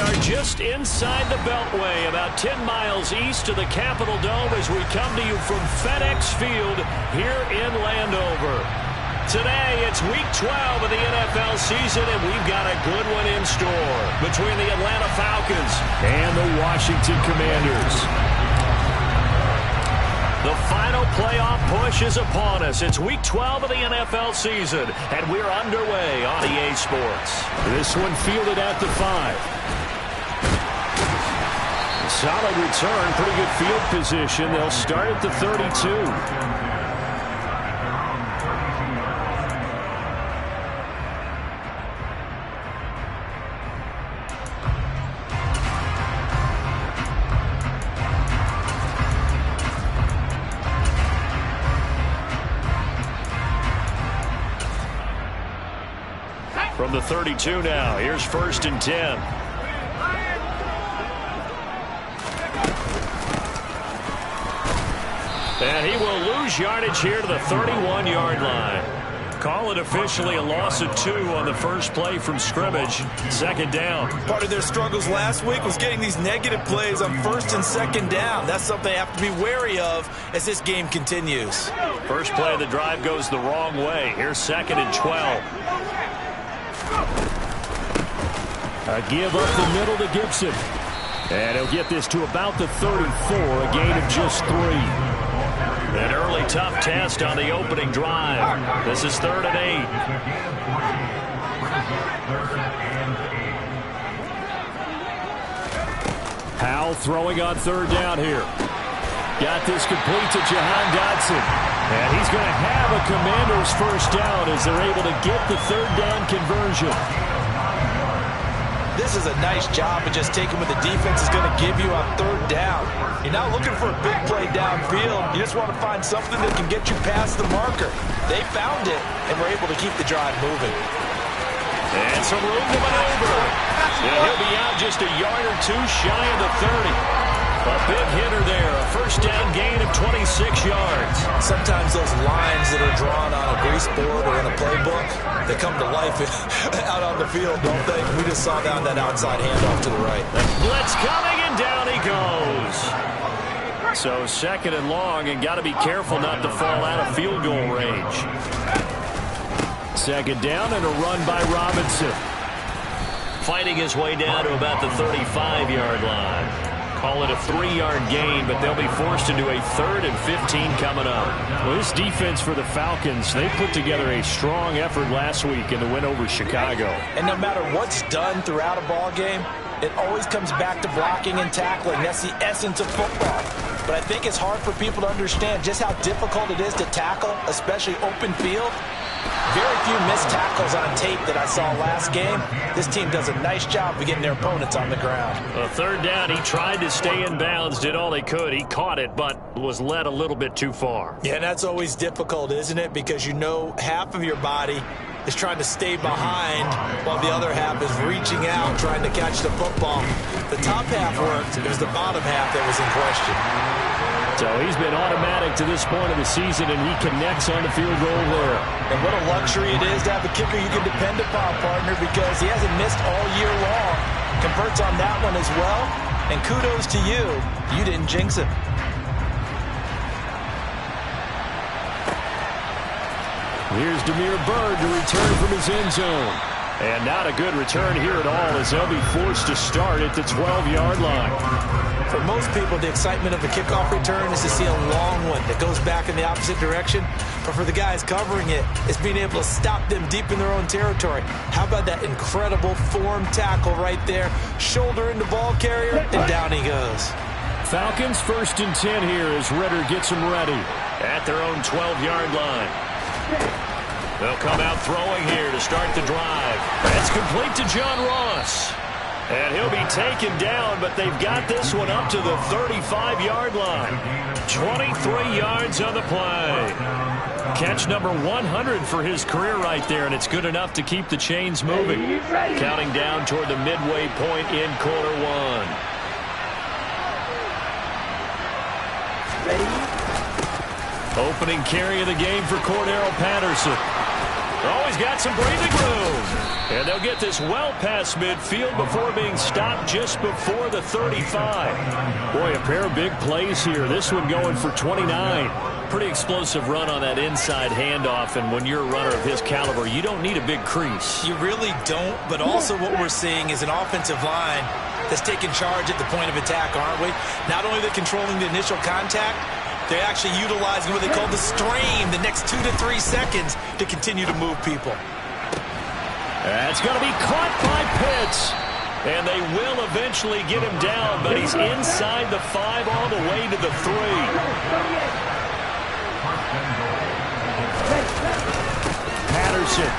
are just inside the Beltway, about 10 miles east of the Capitol Dome as we come to you from FedEx Field here in Landover. Today, it's Week 12 of the NFL season, and we've got a good one in store between the Atlanta Falcons and the Washington Commanders. The final playoff push is upon us. It's Week 12 of the NFL season, and we're underway on EA Sports. This one fielded at the 5. Solid return, pretty good field position. They'll start at the 32. From the 32 now, here's 1st and 10. And he will lose yardage here to the 31-yard line. Call it officially a loss of 2 on the first play from scrimmage. 2nd down. Part of their struggles last week was getting these negative plays on 1st and 2nd down. That's something they have to be wary of as this game continues. First play of the drive goes the wrong way. Here's 2nd and 12. A give up the middle to Gibson. And he'll get this to about the 34, a gain of just 3. An early tough test on the opening drive. This is 3rd and 8. Howell throwing on 3rd down here. Got this complete to Jahan Dotson. And he's going to have a Commander's first down as they're able to get the 3rd down conversion. This is a nice job of just taking what the defense is going to give you on 3rd down. You're not looking for a big play downfield. You just want to find something that can get you past the marker. They found it and were able to keep the drive moving. And some room to maneuver. And he'll be out just a yard or 2 shy of the 30. A big hitter there, a first down gain of 26 yards. Sometimes those lines that are drawn on a grease board or in a playbook, they come to life out on the field, don't they? We just saw that outside handoff to the right. The blitz coming, and down he goes. So 2nd and long, and got to be careful not to fall out of field goal range. 2nd down and a run by Robinson. Fighting his way down to about the 35-yard line. Call it a 3-yard gain, but they'll be forced into a 3rd and 15 coming up. Well, this defense for the Falcons, they put together a strong effort last week in the win over Chicago. And no matter what's done throughout a ball game, it always comes back to blocking and tackling. That's the essence of football. But I think it's hard for people to understand just how difficult it is to tackle, especially open field. Very few missed tackles on tape that I saw last game. This team does a nice job of getting their opponents on the ground. A 3rd down, he tried to stay in bounds, did all he could. He caught it, but was led a little bit too far. Yeah, and that's always difficult, isn't it? Because you know half of your body is trying to stay behind while the other half is reaching out, trying to catch the football. The top half worked. It was the bottom half that was in question. So he's been automatic to this point of the season, and he connects on the field goal there. And what a luxury it is to have a kicker you can depend upon, partner, because he hasn't missed all year long. Converts on that one as well. And kudos to you. You didn't jinx it. Here's Damiere Byrd to return from his end zone. And not a good return here at all as they'll be forced to start at the 12-yard line. For most people, the excitement of the kickoff return is to see a long one that goes back in the opposite direction. But for the guys covering it, it's being able to stop them deep in their own territory. How about that incredible form tackle right there? Shoulder into ball carrier, and down he goes. Falcons 1st and 10 here as Ritter gets them ready. At their own 12-yard line. They'll come out throwing here to start the drive. That's complete to John Ross. And he'll be taken down, but they've got this one up to the 35-yard line. 23 yards on the play. Catch number 100 for his career right there, and it's good enough to keep the chains moving. Counting down toward the midway point in quarter 1. Opening carry of the game for Cordero Patterson. Oh, he's got some breathing room. And they'll get this well past midfield before being stopped just before the 35. Boy, a pair of big plays here. This one going for 29. Pretty explosive run on that inside handoff, and when you're a runner of his caliber, you don't need a big crease. You really don't, but also what we're seeing is an offensive line that's taking charge at the point of attack, aren't we? Not only are they controlling the initial contact, they're actually utilizing what they call the strain, the next 2 to 3 seconds, to continue to move people. That's going to be caught by Pitts. And they will eventually get him down, but he's inside the 5 all the way to the 3. Patterson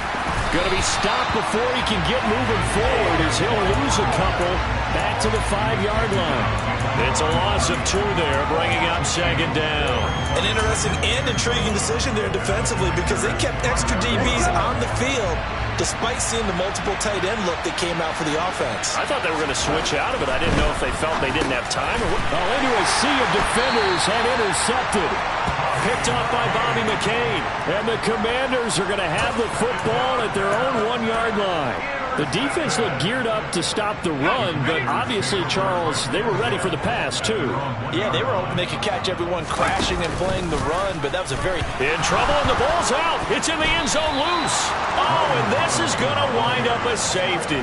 going to be stopped before he can get moving forward as he'll lose a couple back to the 5-yard line. It's a loss of 2 there, bringing up 2nd down. An interesting and intriguing decision there defensively because they kept extra DBs on the field despite seeing the multiple tight end look that came out for the offense. I thought they were going to switch out of it. I didn't know if they felt they didn't have time. Or what. Oh, into a sea of defenders and intercepted. Picked off by Bobby McCain. And the Commanders are going to have the football at their own 1-yard line. The defense looked geared up to stop the run, but obviously, Charles, they were ready for the pass, too. Yeah, they were hoping they could catch everyone crashing and playing the run, but that was a very... In trouble, and the ball's out. It's in the end zone loose. Oh, and this is going to wind up a safety.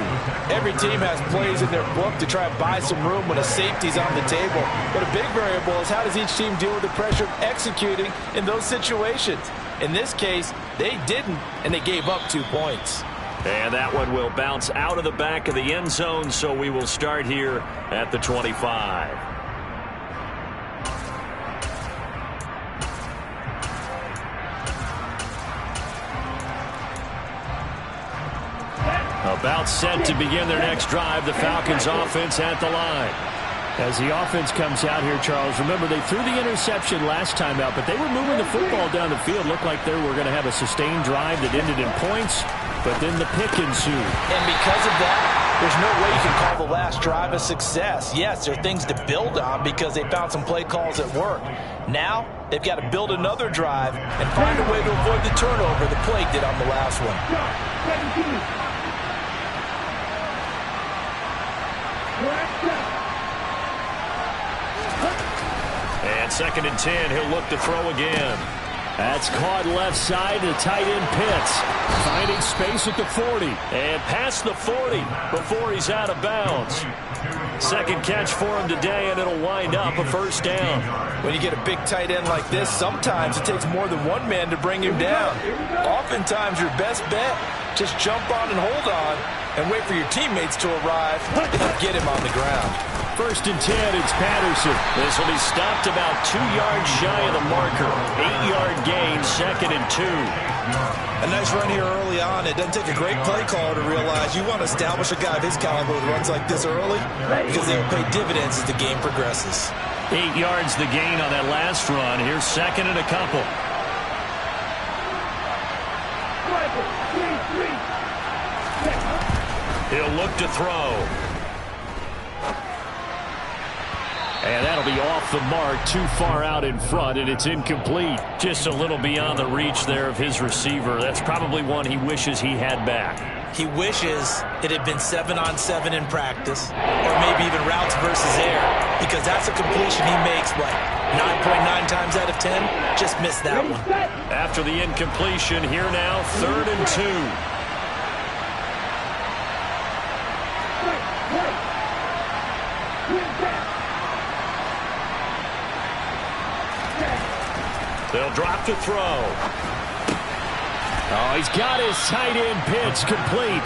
Every team has plays in their book to try and buy some room when a safety's on the table. But a big variable is how does each team deal with the pressure of executing in those situations. In this case, they didn't, and they gave up 2 points. And that one will bounce out of the back of the end zone, so we will start here at the 25. About set to begin their next drive, the Falcons offense at the line. As the offense comes out here, Charles, remember they threw the interception last time out, but they were moving the football down the field. Looked like they were going to have a sustained drive that ended in points, but then the pick ensued. And because of that, there's no way you can call the last drive a success. Yes, there are things to build on because they found some play calls that worked. Now, they've got to build another drive and find a way to avoid the turnover the play did on the last one. And 2nd and 10, he'll look to throw again. That's caught left side to tight end Pitts. Finding space at the 40. And past the 40 before he's out of bounds. 2nd catch for him today, and it'll wind up a 1st down. When you get a big tight end like this, sometimes it takes more than one man to bring him down. Oftentimes, your best bet, just jump on and hold on and wait for your teammates to arrive and get him on the ground. 1st and 10, it's Patterson. This will be stopped about 2 yards shy of the marker. 8-yard gain, 2nd and 2. A nice run here early on. It doesn't take a great play caller to realize you want to establish a guy of his caliber who runs like this early because they will pay dividends as the game progresses. 8 yards the gain on that last run. Here's 2nd and a couple. He'll look to throw. And that'll be off the mark, too far out in front, and it's incomplete. Just a little beyond the reach there of his receiver. That's probably one he wishes he had back. He wishes it had been 7-on-7 in practice, or maybe even routes versus air, because that's a completion he makes, what, 9.9 times out of 10? Just missed that one. After the incompletion, here now, 3rd and 2. They'll drop to throw. Oh, he's got his tight end Pitts complete.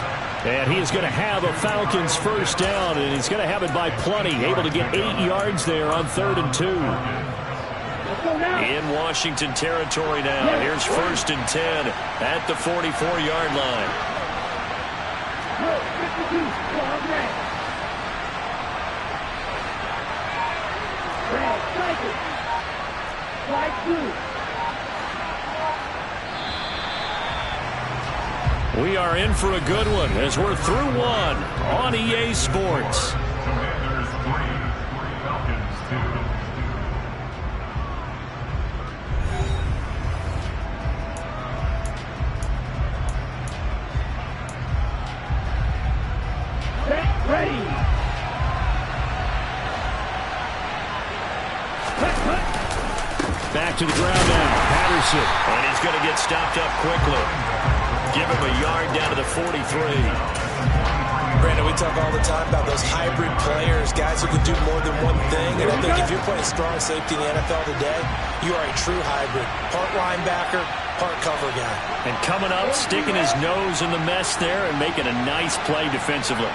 And he is going to have a Falcons 1st down, and he's going to have it by plenty. Able to get 8 yards there on 3rd and 2. In Washington territory now. Here's 1st and 10 at the 44-yard line. We are in for a good one as we're through one on EA Sports. Commanders 3, Falcons 2. to the ground now. Patterson. And he's going to get stopped up quickly. Give him a yard down to the 43. Brandon, we talk all the time about those hybrid players, guys who can do more than one thing. And I think if you're playing strong safety in the NFL today, you are a true hybrid. Part linebacker, part cover guy. And coming up, sticking his nose in the mess there and making a nice play defensively.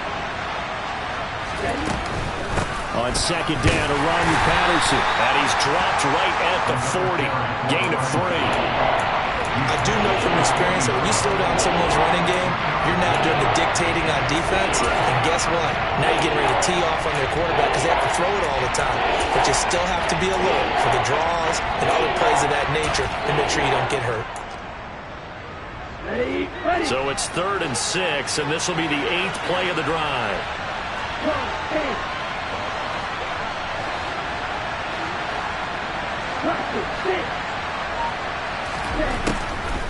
On second down, a run with Patterson. And he's dropped right at the 40. Gain of 3. I do know from experience that when you slow down someone's running game, you're now doing the dictating on defense. And guess what? Now you're getting ready to tee off on their quarterback because they have to throw it all the time. But you still have to be alert for the draws and other plays of that nature and make sure you don't get hurt. So it's 3rd and 6, and this will be the 8th play of the drive.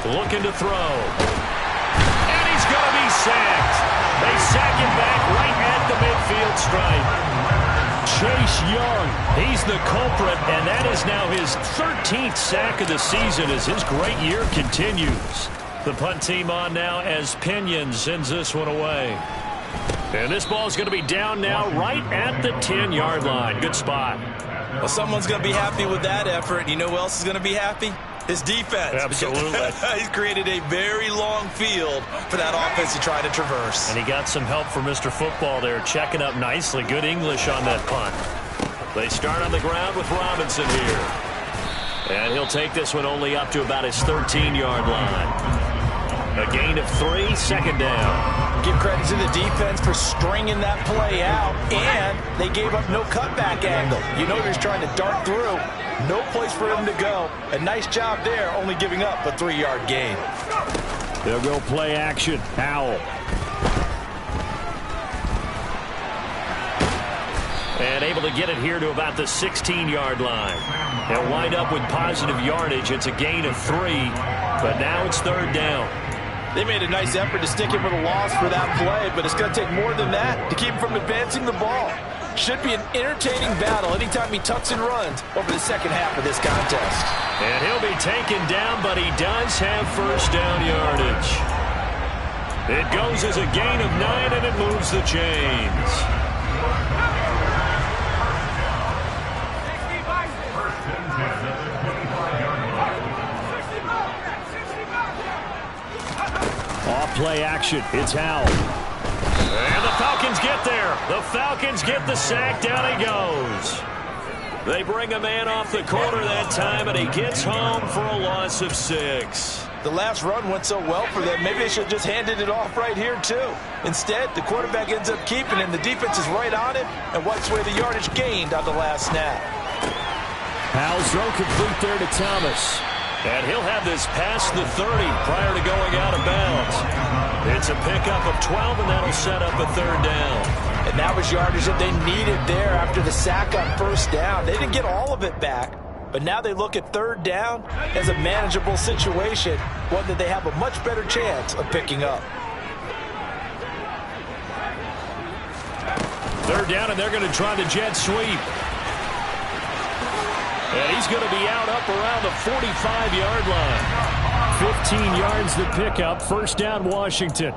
Looking to throw. And he's going to be sacked. They sack him back right at the midfield stripe. Chase Young, he's the culprit, and that is now his 13th sack of the season as his great year continues. The punt team on now as Pinion sends this one away. And this ball is going to be down now right at the 10-yard line. Good spot. Well, someone's going to be happy with that effort. You know who else is going to be happy? His defense. Absolutely. He's created a very long field for that offense to try to traverse. And he got some help from Mr. Football there, checking up nicely. Good English on that punt. They start on the ground with Robinson here. And he'll take this one only up to about his 13-yard line. A gain of 3, second down. Give credit to the defense for stringing that play out, and they gave up no cutback angle. You know he was trying to dart through. No place for him to go. A nice job there, only giving up a 3-yard gain. They'll go play action. Howell. And able to get it here to about the 16-yard line. They'll wind up with positive yardage. It's a gain of 3, but now it's 3rd down. They made a nice effort to stick him with a loss for that play, but it's going to take more than that to keep him from advancing the ball. Should be an entertaining battle anytime he tucks and runs over the second half of this contest. And he'll be taken down, but he does have first down yardage. It goes as a gain of 9, and it moves the chains. Off play action. It's Howell. And the Falcons get there. The Falcons get the sack. Down he goes. They bring a man off the corner that time, and he gets home for a loss of 6. The last run went so well for them, maybe they should have just handed it off right here, too. Instead, the quarterback ends up keeping it, and the defense is right on it and wipes away the yardage gained on the last snap. Howell's throw complete there to Thomas. And he'll have this past the 30 prior to going out of bounds. It's a pickup of 12, and that'll set up a 3rd down. And that was yardage that they needed there after the sack on first down. They didn't get all of it back, but now they look at 3rd down as a manageable situation, one that they have a much better chance of picking up. 3rd down, and they're going to try the jet sweep. And he's going to be out up around the 45-yard line. 15 yards the pickup. First down, Washington.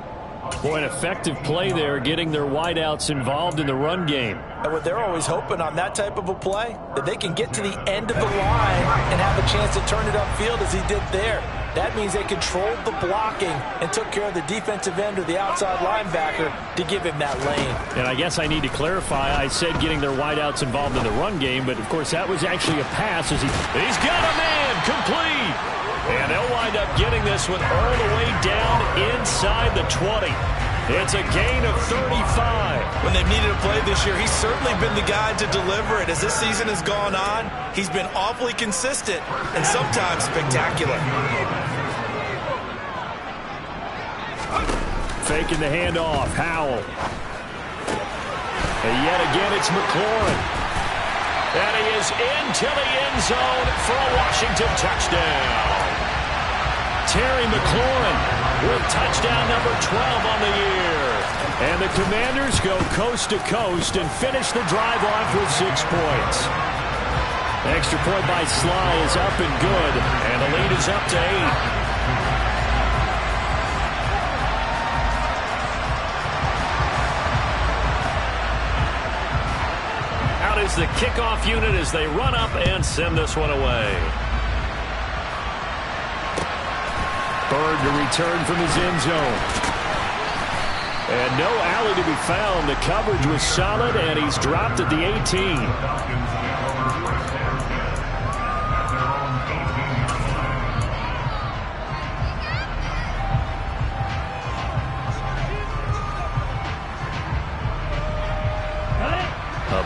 Boy, an effective play there, getting their wideouts involved in the run game. And what they're always hoping on that type of a play, that they can get to the end of the line and have a chance to turn it upfield as he did there. That means they controlled the blocking and took care of the defensive end or the outside linebacker to give him that lane. And I guess I need to clarify, I said getting their wideouts involved in the run game, but of course that was actually a pass as he's got a man complete. And they'll wind up getting this one all the way down inside the 20. It's a gain of 35. When they've needed a play this year, he's certainly been the guy to deliver it. As this season has gone on, he's been awfully consistent and sometimes spectacular. Faking the handoff, Howell. And yet again, it's McLaurin. And he is into the end zone for a Washington touchdown. Terry McLaurin with touchdown number 12 on the year. And the Commanders go coast to coast and finish the drive off with 6 points. Extra point by Sly is up and good, and the lead is up to 8. Out is the kickoff unit as they run up and send this one away. Bird to return from his end zone. And no alley to be found. The coverage was solid, and he's dropped at the 18.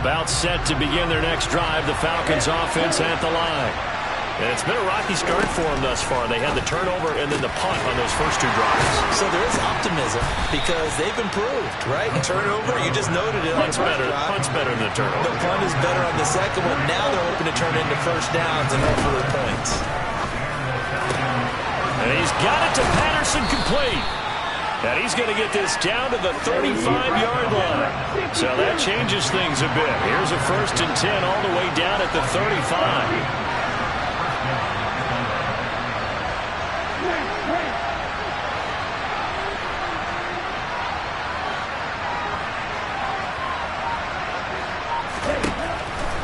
About set to begin their next drive. The Falcons offense at the line. And it's been a rocky start for them thus far. They had the turnover and then the punt on those first 2 drives. So there is optimism because they've improved, right? Turnover, you just noted it. Punt's better than the turnover. The punt is better on the second one. Now they're hoping to turn into first downs and hopefully points. And he's got it to Patterson, complete. And he's going to get this down to the 35-yard line. So that changes things a bit. Here's a 1st and 10 all the way down at the 35.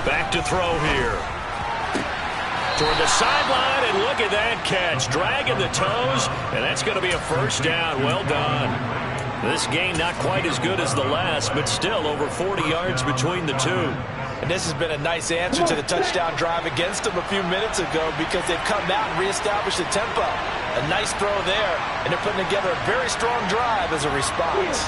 Back to throw here. Toward the sideline, and look at that catch. Dragging the toes, and that's going to be a first down. Well done. This game not quite as good as the last, but still over 40 yards between the two. And this has been a nice answer to the touchdown drive against them a few minutes ago because they've come out and reestablished the tempo. A nice throw there, and they're putting together a very strong drive as a response.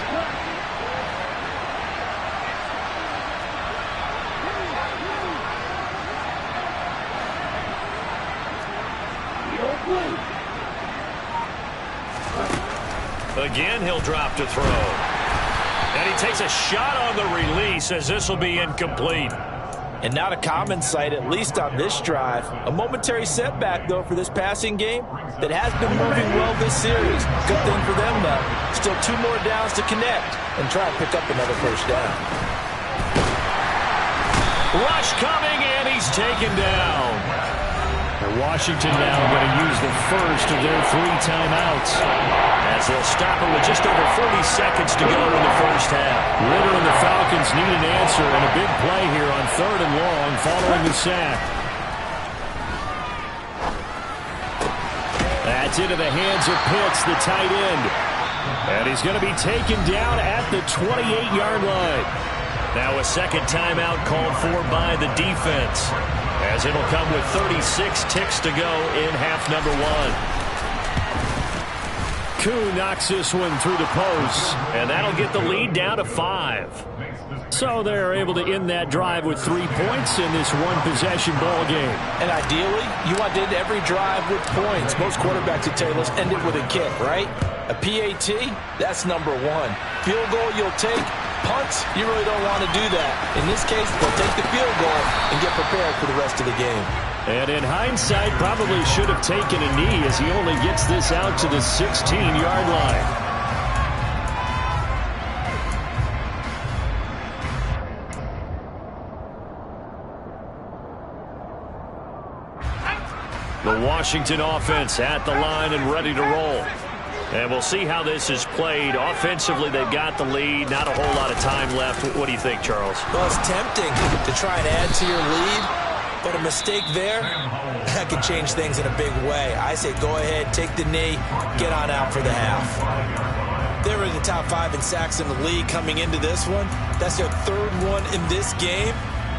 Again, he'll drop to throw. And he takes a shot on the release as this will be incomplete. And not a common sight, at least on this drive. A momentary setback, though, for this passing game that has been moving well this series. Good thing for them, though. Still 2 more downs to connect and try and pick up another first down. Rush coming, and he's taken down. And Washington now going to use the first of their 3 timeouts, as they'll stop it with just over 40 seconds to go in the first half. Ritter and the Falcons need an answer, and a big play here on 3rd and long following the sack. That's into the hands of Pitts, the tight end. And he's going to be taken down at the 28-yard line. Now a second timeout called for by the defense, as it'll come with 36 ticks to go in half number 1. Koo knocks this one through the post, and that'll get the lead down to 5. So they're able to end that drive with 3 points in this one-possession ball game. And ideally, you want to end every drive with points. Most quarterbacks at Taylor's end it with a kick, right? A PAT, that's number 1. Field goal you'll take. Punts, you really don't want to do that. In this case, they'll take the field goal and get prepared for the rest of the game. And in hindsight, probably should have taken a knee as he only gets this out to the 16-yard line. The Washington offense at the line and ready to roll. And we'll see how this is played. Offensively, they've got the lead. Not a whole lot of time left. What do you think, Charles? Well, it's tempting to try and add to your lead, but a mistake there, that can change things in a big way. I say go ahead, take the knee, get on out for the half. They were in the top 5 in sacks in the league coming into this one. That's their 3rd one in this game.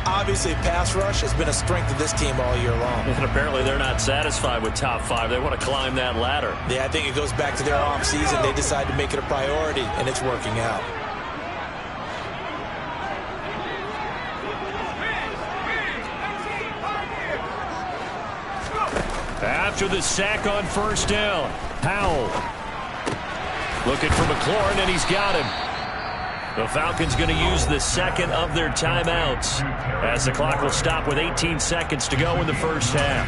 Obviously, pass rush has been a strength of this team all year long. And apparently they're not satisfied with top 5. They want to climb that ladder. Yeah, I think it goes back to their offseason. They decided to make it a priority, and it's working out. After the sack on first down, Powell looking for McLaurin, and he's got him. The Falcons going to use the second of their timeouts as the clock will stop with 18 seconds to go in the first half.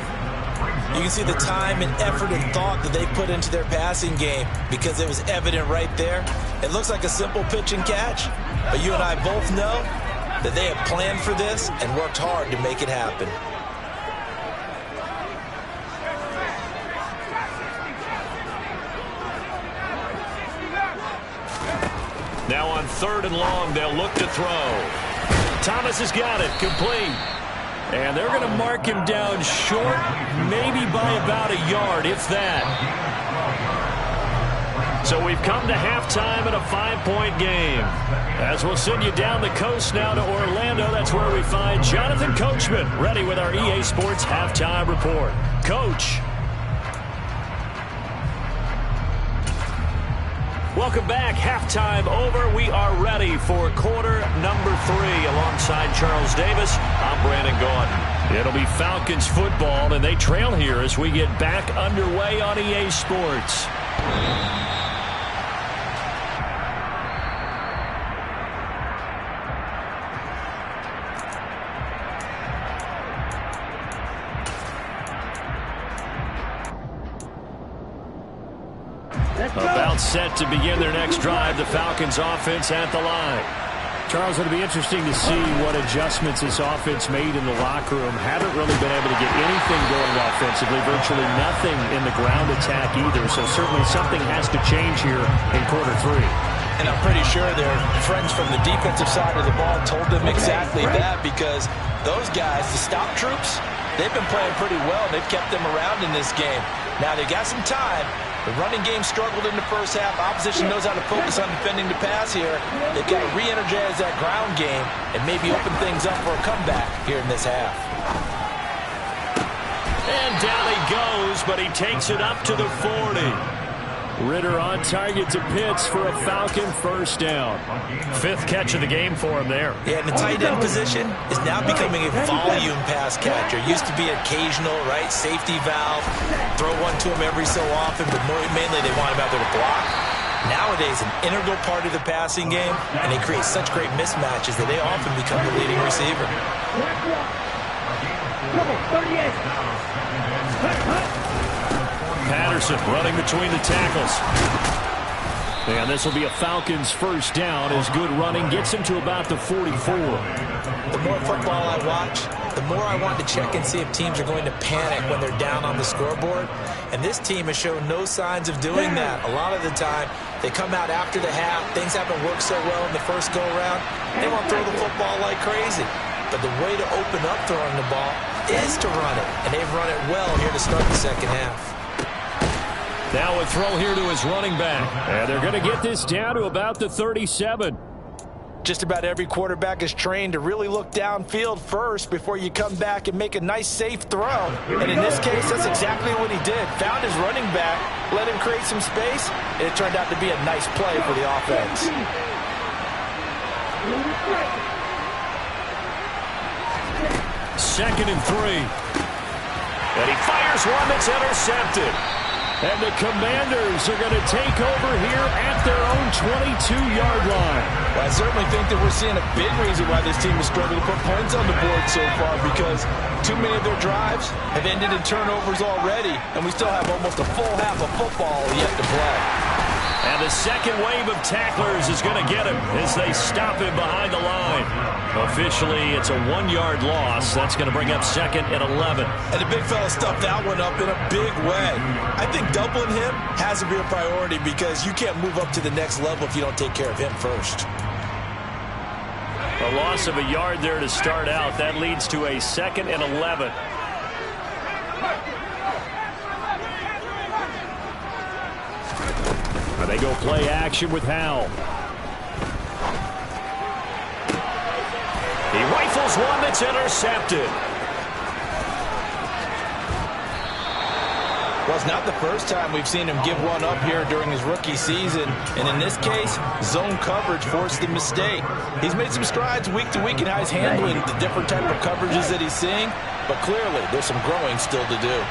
You can see the time and effort and thought that they put into their passing game because it was evident right there. It looks like a simple pitch and catch, but you and I both know that they have planned for this and worked hard to make it happen. Now on 3rd and long, they'll look to throw. Thomas has got it, complete. And they're going to mark him down short, maybe by about a yard, if that. So we've come to halftime in a 5-point game. As we'll send you down the coast now to Orlando, that's where we find Jonathan Coachman, ready with our EA Sports Halftime Report. Coach. Welcome back. Halftime over. We are ready for quarter number 3. Alongside Charles Davis, I'm Brandon Gaudin. It'll be Falcons football, and they trail here as we get back underway on EA Sports. About set to begin their next drive. The Falcons offense at the line. Charles, it'll be interesting to see what adjustments this offense made in the locker room. Haven't really been able to get anything going offensively. Virtually nothing in the ground attack either. So certainly something has to change here in quarter 3. And I'm pretty sure their friends from the defensive side of the ball told them exactly that, because those guys, the stop troops, they've been playing pretty well. They've kept them around in this game. Now they got some time. The running game struggled in the first half. Opposition knows how to focus on defending the pass here. They've got to re-energize that ground game and maybe open things up for a comeback here in this half. And down he goes, but he takes it up to the 40. Ritter on target to Pitts for a Falcon first down. 5th catch of the game for him there. Yeah, and the tight end position is now becoming a volume pass catcher. Used to be occasional, right? Safety valve. Throw one to him every so often, but mainly they want him out there to block. Nowadays, an integral part of the passing game, and they create such great mismatches that they often become the leading receiver. Patterson running between the tackles. And this will be a Falcons first down as good running gets him to about the 44. The more football I watch, the more I want to check and see if teams are going to panic when they're down on the scoreboard. And this team has shown no signs of doing that. A lot of the time, they come out after the half. Things haven't worked so well in the first go-around. They want to throw the football like crazy. But the way to open up throwing the ball is to run it. And they've run it well here to start the second half. Now a throw here to his running back. And they're going to get this down to about the 37. Just about every quarterback is trained to really look downfield first before you come back and make a nice, safe throw. And in this case, that's exactly what he did. Found his running back, let him create some space, and it turned out to be a nice play for the offense. 2nd and 3. And he fires one that's intercepted. And the Commanders are going to take over here at their own 22-yard line. Well, I certainly think that we're seeing a big reason why this team has struggled to put points on the board so far, because too many of their drives have ended in turnovers already, and we still have almost a full half of football yet to play. And the second wave of tacklers is going to get him as they stop him behind the line. Officially, it's a 1-yard loss. That's going to bring up 2nd and 11. And the big fella stuffed that one up in a big way. I think doubling him has to be a priority, because you can't move up to the next level if you don't take care of him first. A loss of a yard there to start out. That leads to a 2nd and 11. They go play action with Howell. He rifles one that's intercepted. Well, it's not the first time we've seen him give one up here during his rookie season. And in this case, zone coverage forced the mistake. He's made some strides week to week in how he's handling the different type of coverages that he's seeing. But clearly, there's some growing still to do.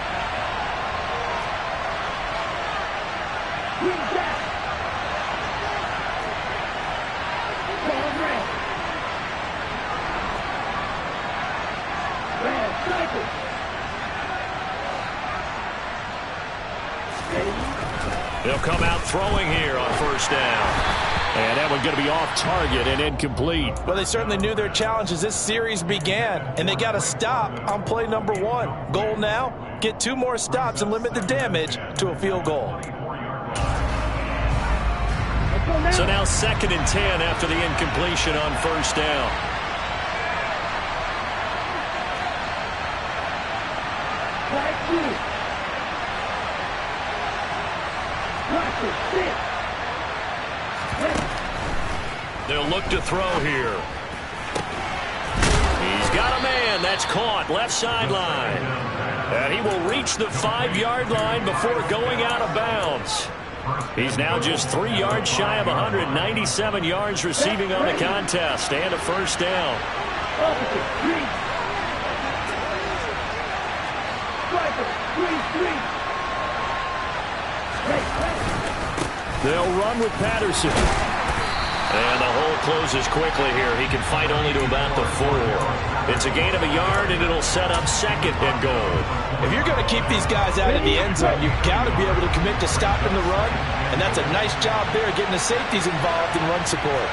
They'll come out throwing here on first down. And that one's going to be off target and incomplete. Well, they certainly knew their challenge as this series began, and they got to stop on play number 1. Goal now, get 2 more stops and limit the damage to a field goal. Let's go now. So now 2nd and 10 after the incompletion on first down. They'll look to throw here. He's got a man. That's caught. Left sideline. And he will reach the 5-yard line before going out of bounds. He's now just 3 yards shy of 197 yards receiving on the contest. And a first down. They'll run with Patterson. And the hole closes quickly here. He can fight only to about the 4. It's a gain of a yard, and it'll set up 2nd and goal. If you're going to keep these guys out of the end zone, you've got to be able to commit to stopping the run, and that's a nice job there getting the safeties involved in run support.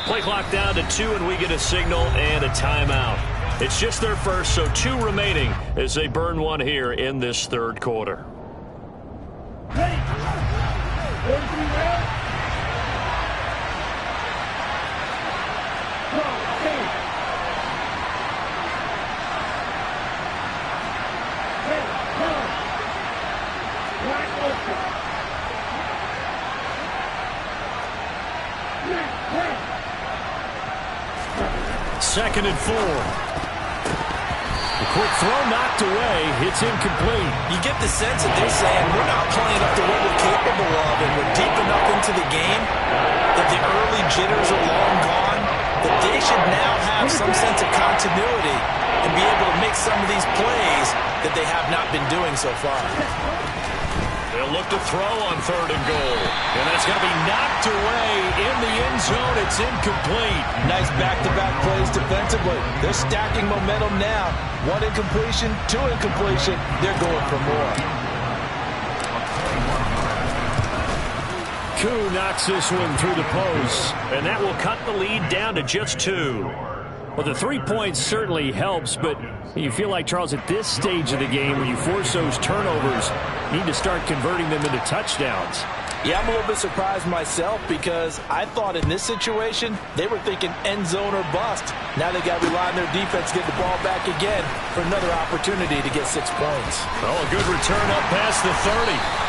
Play clock down to 2, and we get a signal and a timeout. It's just their first, so 2 remaining as they burn one here in this 3rd quarter. Second and 4. The quick throw knocked away. It's incomplete. You get the sense that they're saying we're not playing up to what we're capable of, and we're deep enough into the game that the early jitters are long gone, that they should now have some sense of continuity and be able to make some of these plays that they have not been doing so far. They'll look to throw on 3rd and goal. And that's going to be knocked away in the end zone. It's incomplete. Nice back-to-back plays defensively. They're stacking momentum now. 1 incompletion, 2 incompletion. They're going for more. Koo knocks this one through the post. And that will cut the lead down to just 2. Well, the 3 points certainly helps, but you feel like, Charles, at this stage of the game, when you force those turnovers, you need to start converting them into touchdowns. Yeah, I'm a little bit surprised myself because I thought in this situation they were thinking end zone or bust. Now they got to rely on their defense to get the ball back again for another opportunity to get 6 points. Oh, a good return up past the 30.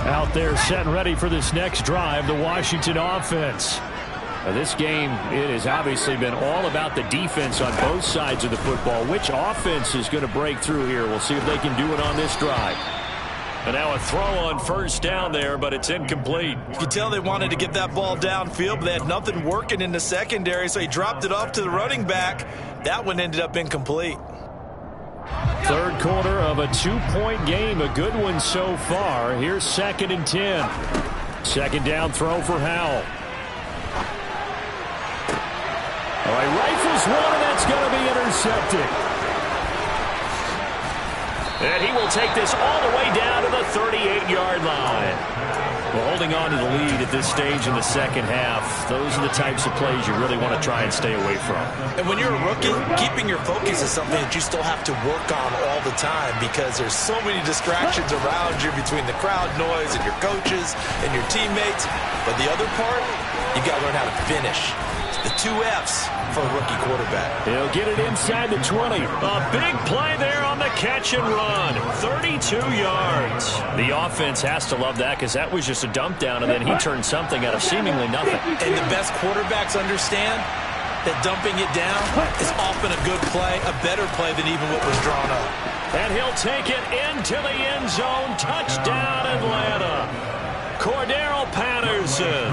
Out there set and ready for this next drive, the Washington offense. Now, this game, it has obviously been all about the defense on both sides of the football. Which offense is going to break through here? We'll see if they can do it on this drive. And now a throw on first down there, but it's incomplete. You can tell they wanted to get that ball downfield, but they had nothing working in the secondary, so he dropped it off to the running back. That one ended up incomplete. 3rd quarter of a 2-point game. A good one so far. Here's 2nd and 10. 2nd down throw for Howell. All right, rifles one, and that's going to be intercepted. And he will take this all the way down to the 38-yard line. Well, holding on to the lead at this stage in the 2nd half, those are the types of plays you really want to try and stay away from. And when you're a rookie, keeping your focus is something that you still have to work on all the time because there's so many distractions around you between the crowd noise and your coaches and your teammates. But the other part, you got to learn how to finish. The 2 F's for a rookie quarterback. He'll get it inside the 20. A big play there on the catch and run. 32 yards. The offense has to love that because that was just a dump down, and then he turned something out of seemingly nothing. And the best quarterbacks understand that dumping it down is often a good play, a better play than even what was drawn up. And he'll take it into the end zone. Touchdown, Atlanta. Cordero Patterson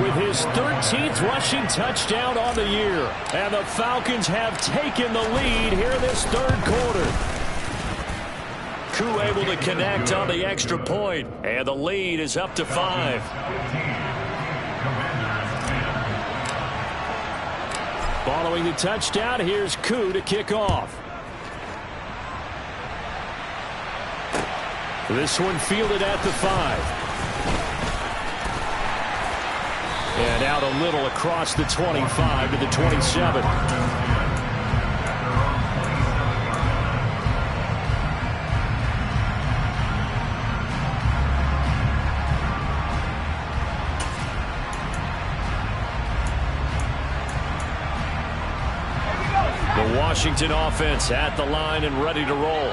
with his 13th rushing touchdown on the year. And the Falcons have taken the lead here in this 3rd quarter. Koo able to connect on the extra point, and the lead is up to 5. Following the touchdown, here's Koo to kick off. This one fielded at the 5. And out a little across the 25 to the 27. The Washington offense at the line and ready to roll.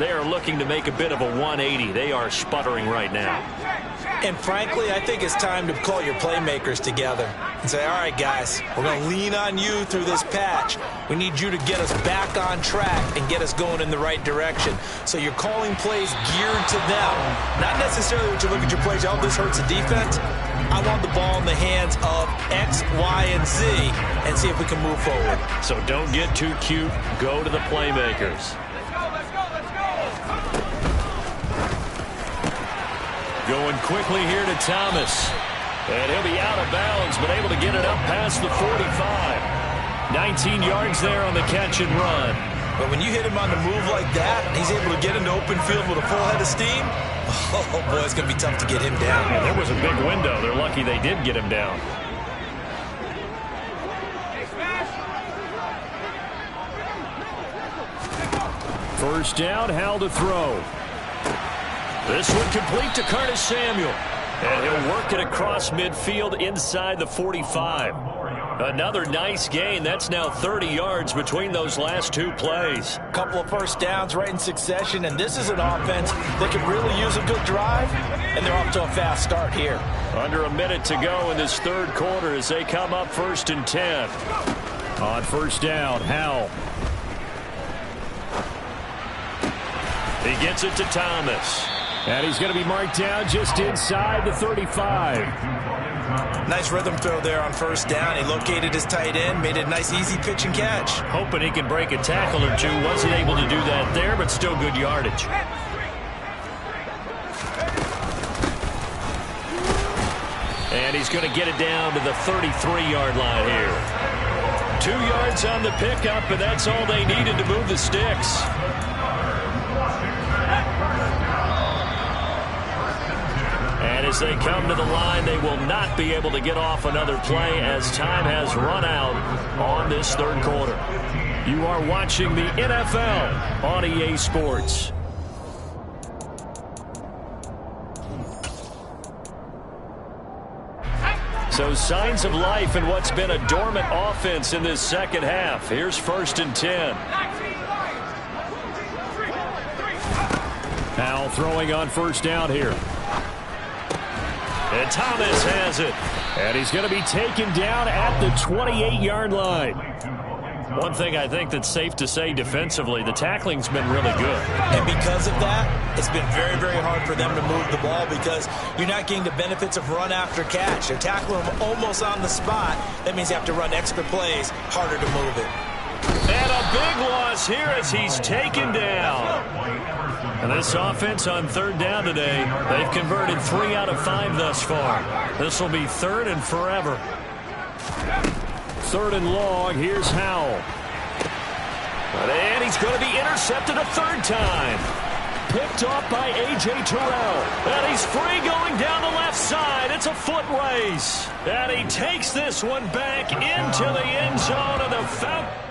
They are looking to make a bit of a 180. They are sputtering right now. And frankly, I think it's time to call your playmakers together and say, all right, guys, we're going to lean on you through this patch. We need you to get us back on track and get us going in the right direction. So you're calling plays geared to them. Not necessarily when you look at your plays, oh, this hurts the defense. I want the ball in the hands of X, Y, and Z and see if we can move forward. So don't get too cute. Go to the playmakers. Going quickly here to Thomas. And he'll be out of bounds, but able to get it up past the 45. 19 yards there on the catch and run. But when you hit him on the move like that, he's able to get into open field with a full head of steam. Oh, boy, it's going to be tough to get him down. Yeah, there was a big window. They're lucky they did get him down. First down, Hal to throw. This one complete to Curtis Samuel. And he'll work it across midfield inside the 45. Another nice gain. That's now 30 yards between those last two plays. Couple of first downs right in succession, and this is an offense that can really use a good drive, and they're off to a fast start here. Under a minute to go in this third quarter as they come up 1st and 10. On first down, Howell. He gets it to Thomas. And he's going to be marked down just inside the 35. Nice rhythm throw there on first down. He located his tight end, made it a nice easy pitch and catch. Hoping he can break a tackle or two. Wasn't able to do that there, but still good yardage. And he's going to get it down to the 33-yard line here. 2 yards on the pickup, and that's all they needed to move the sticks. And as they come to the line, they will not be able to get off another play as time has run out on this third quarter. You are watching the NFL on EA Sports. So signs of life in what's been a dormant offense in this second half. Here's 1st and 10. Howell throwing on first down here. And Thomas has it. And he's going to be taken down at the 28-yard line. One thing I think that's safe to say defensively, the tackling's been really good. And because of that, it's been very, very hard for them to move the ball because you're not getting the benefits of run after catch. They're tackling them almost on the spot. That means you have to run extra plays, harder to move it. And a big loss here as he's taken down. And this offense on third down today, they've converted 3 out of 5 thus far. This will be 3rd and forever. 3rd and long, here's Howell. And he's going to be intercepted a 3rd time. Picked off by A.J. Terrell. And he's free going down the left side. It's a foot race. And he takes this one back into the end zone of the Falcon.